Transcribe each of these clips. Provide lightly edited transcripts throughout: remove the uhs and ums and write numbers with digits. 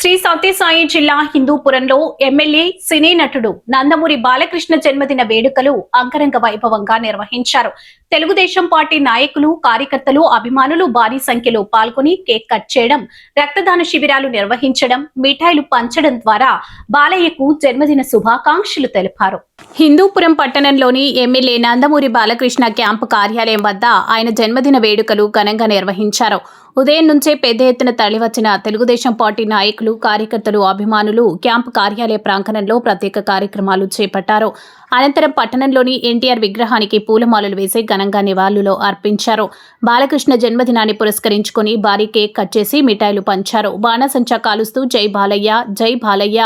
శ్రీ సత్యసాయి జిల్లా హిందూపురంలో ఎమ్మెల్యే సినీ నటుడు నందమూరి బాలకృష్ణ జన్మదిన వేడుకలు అంగరంగ వైభవంగా నిర్వహించారు. తెలుగుదేశం పార్టీ నాయకులు, కార్యకర్తలు, అభిమానులు భారీ సంఖ్యలో పాల్గొని కేక్ కట్ చేయడం, రక్తదాన శిబిరాలు నిర్వహించడం, మిఠాయిలు పంచడం ద్వారా బాలయ్యకు జన్మదిన శుభాకాంక్షలు తెలిపారు. హిందూపురం పట్టణంలోని ఎమ్మెల్యే నందమూరి బాలకృష్ణ క్యాంపు కార్యాలయం వద్ద ఆయన జన్మదిన వేడుకలు ఘనంగా నిర్వహించారు. ఉదయం నుంచే పెద్ద ఎత్తున తరలివచ్చిన తెలుగుదేశం పార్టీ నాయకులు, కార్యకర్తలు, అభిమానులు క్యాంపు కార్యాలయ ప్రాంగణంలో ప్రత్యేక కార్యక్రమాలు చేపట్టారు. అనంతరం పట్టణంలోని ఎన్టీఆర్ విగ్రహానికి పూలమాలలు వేసి ఘనంగా నివాళులు అర్పించారు. బాలకృష్ణ జన్మదినాన్ని పురస్కరించుకుని భారీ కేక్ కట్ చేసి మిఠాయిలు పంచారు. బాణసంచా కాలుస్తూ జై బాలయ్య, జై బాలయ్య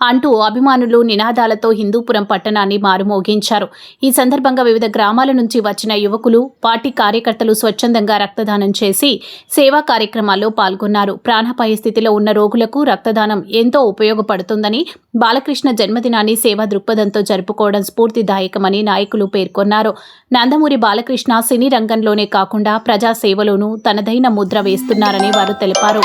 అంటూ అభిమానులు నినాదాలతో హిందూపురం పట్టణాన్ని మారుమోగించారు. ఈ సందర్భంగా వివిధ గ్రామాల నుంచి వచ్చిన యువకులు, పార్టీ కార్యకర్తలు స్వచ్ఛందంగా రక్తదానం చేసి సేవా కార్యక్రమాల్లో పాల్గొన్నారు. ప్రాణాపాయ స్థితిలో ఉన్న రోగులకు రక్తదానం ఎంతో ఉపయోగపడుతుందని, బాలకృష్ణ జన్మదినాన్ని సేవా దృక్పథంతో జరుపుకోవడం స్ఫూర్తిదాయకమని నాయకులు పేర్కొన్నారు. నందమూరి బాలకృష్ణ సినీ రంగంలోనే కాకుండా ప్రజా సేవలోనూ తనదైన ముద్ర వేస్తున్నారని వారు తెలిపారు.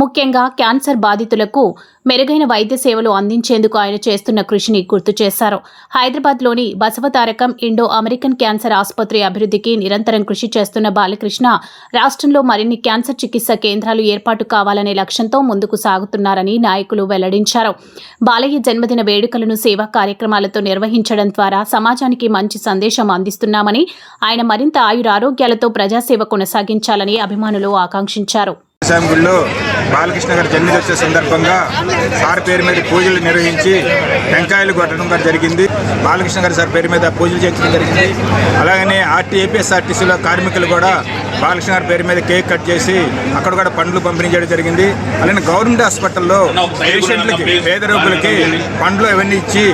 ముఖ్యంగా క్యాన్సర్ బాధితులకు మెరుగైన వైద్య సేవలు అందించేందుకు ఆయన చేస్తున్న కృషిని గుర్తు చేశారు. హైదరాబాద్లోని బసవతారకం ఇండో అమెరికన్ క్యాన్సర్ ఆసుపత్రి అభివృద్ధికి నిరంతరం కృషి చేస్తున్న బాలకృష్ణ రాష్ట్రంలో మరిన్ని క్యాన్సర్ చికిత్స కేంద్రాలు ఏర్పాటు కావాలనే లక్ష్యంతో ముందుకు సాగుతున్నారని నాయకులు వెల్లడించారు. బాలయ్య జన్మదిన వేడుకలను సేవా కార్యక్రమాలతో నిర్వహించడం ద్వారా సమాజానికి మంచి సందేశం అందిస్తున్నామని, ఆయన మరింత ఆయురారోగ్యాలతో ప్రజాసేవ కొనసాగించాలని అభిమానులు ఆకాంక్షించారు. గుడిలో బాలకృష్ణ గారి జన్మదిన సందర్భంగా సార్ పేరు మీద పూజలు నిర్వహించి టెంకాయలు కొట్టడం జరిగింది. బాలకృష్ణ గారి సార్ పేరు మీద పూజలు చేయించడం జరిగింది. అలాగనే ఏపీఎస్ఆర్టీసీలో కార్మికులు కూడా బాలకృష్ణ గారి పేరు మీద కేక్ కట్ చేసి అక్కడ కూడా పండ్లు పంపిణీ చేయడం జరిగింది. అలానే గవర్నమెంట్ హాస్పిటల్లో పేషెంట్లకి, పేద రోగులకి పండ్లు అవన్నీ ఇచ్చి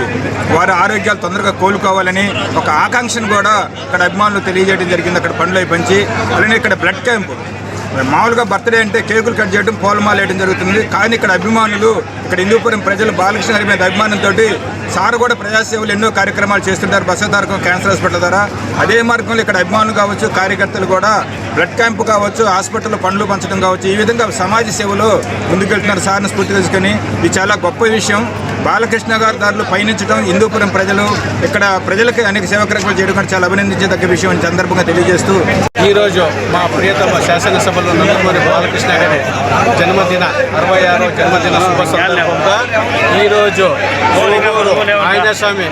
వారి ఆరోగ్యాలు తొందరగా కోలుకోవాలని ఒక ఆకాంక్షను కూడా ఇక్కడ అభిమానులు తెలియజేయడం జరిగింది. అక్కడ పండ్లు అవి పంచి, అలానే ఇక్కడ బ్లడ్ క్యాంపు, మామూలుగా బర్త్డే అంటే కేకులు కట్ చేయడం, పూలమాల వేయడం జరుగుతుంది. కానీ ఇక్కడ అభిమానులు, ఇక్కడ హిందూపురం ప్రజలు బాలకృష్ణ గారి మీద అభిమానంతో సార్ కూడా ప్రజాసేవలు ఎన్నో కార్యక్రమాలు చేస్తుంటారు. బసవతారకం క్యాన్సర్ హాస్పిటల్ ద్వారా అదే మార్గంలో ఇక్కడ అభిమానులు కావచ్చు, కార్యకర్తలు కూడా బ్లడ్ క్యాంపు కావచ్చు, హాస్పిటల్లో పండ్లు పంచడం కావచ్చు, ఈ విధంగా సమాజ సేవలో ముందుకెళ్తున్నారు. సార్ని స్ఫూర్తి తీసుకొని ఇది చాలా గొప్ప విషయం. బాలకృష్ణ గారి దారిలో పయనించడం హిందూపురం ప్రజలు, ఇక్కడ ప్రజలకి అనేక సేవా కార్యక్రమాలు చేయడం కూడా చాలా అభినందించదగ్గ విషయం అని సందర్భంగా తెలియజేస్తూ, ఈరోజు మా ప్రియతమ శాసనసభలో నందమూరి బాలకృష్ణ గారి జన్మదిన 66వ జన్మదిన శుభ సందర్భంగా ఈరోజు ఆంజనేయ స్వామి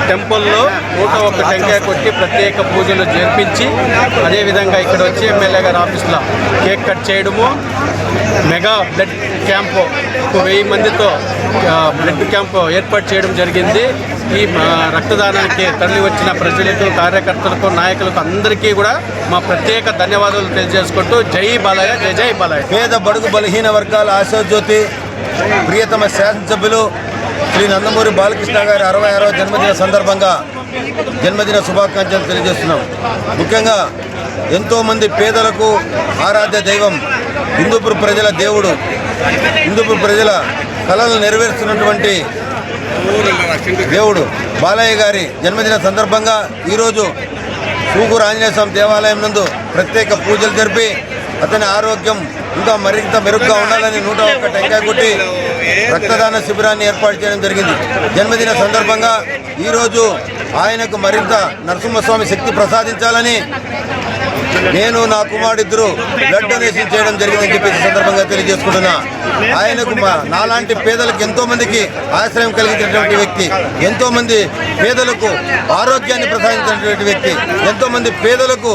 టెంపుల్లో 101 టెంకాయ కొట్టి ప్రత్యేక పూజలు జరిపించి, అదేవిధంగా ఇక్కడ వచ్చి ఎమ్మెల్యే గారి ఆఫీసులో కేక్ కట్ చేయడము, మెగా బ్లడ్ క్యాంపు 1000 మందితో బ్లడ్ క్యాంపు ఏర్పాటు చేయడం జరిగింది. ఈ రక్తదానానికి తరలి వచ్చిన ప్రజలకు, కార్యకర్తలకు, నాయకులకు అందరికీ కూడా మా ప్రత్యేక ధన్యవాదాలు తెలియజేసుకుంటూ జై బాలయ్య, జై జై బాలయ్య. పేద బడుగు బలహీన వర్గాల ఆశాజ్యోతి, ప్రియతమ శాసనసభ్యులు శ్రీ నందమూరి బాలకృష్ణ గారి 66వ జన్మదిన సందర్భంగా జన్మదిన శుభాకాంక్షలు తెలియజేస్తున్నాం. ముఖ్యంగా ఎంతోమంది పేదలకు ఆరాధ్య దైవం, హిందూపురం ప్రజల దేవుడు, హిందూపురం ప్రజల కళలను నెరవేరుస్తున్నటువంటి దేవుడు బాలయ్య గారి జన్మదిన సందర్భంగా ఈరోజు సూగూరు ఆంజనేయ స్వామి దేవాలయం నందు ప్రత్యేక పూజలు జరిపి అతని ఆరోగ్యం ఇంకా మరింత మెరుగ్గా ఉండాలని 101 టెంకాయ కొట్టి రక్తదాన శిబిరాన్ని ఏర్పాటు చేయడం జరిగింది. జన్మదిన సందర్భంగా ఈరోజు ఆయనకు మరింత నరసింహస్వామి శక్తి ప్రసాదించాలని నేను, నా కుమారుడిద్దరూ బ్లడ్ డొనేషన్ చేయడం జరిగిందని చెప్పేసి సందర్భంగా తెలియజేసుకుంటున్నా. ఆయనకు నాలాంటి పేదలకు ఎంతోమందికి ఆశ్రయం కలిగించినటువంటి వ్యక్తి, ఎంతోమంది పేదలకు ఆరోగ్యాన్ని ప్రసాదించినటువంటి వ్యక్తి, ఎంతోమంది పేదలకు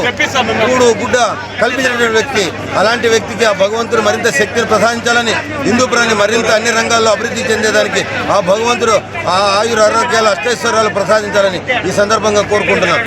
కూడు గుడ్డ కల్పించినటువంటి వ్యక్తి. అలాంటి వ్యక్తికి ఆ భగవంతుడు మరింత శక్తిని ప్రసాదించాలని, హిందూపురాన్ని మరింత అన్ని రంగాల్లో అభివృద్ధి చెందేదానికి ఆ భగవంతుడు ఆ ఆయుర ఆరోగ్యాలు, అష్టైశ్వర్యాలు ప్రసాదించాలని ఈ సందర్భంగా కోరుకుంటున్నాను.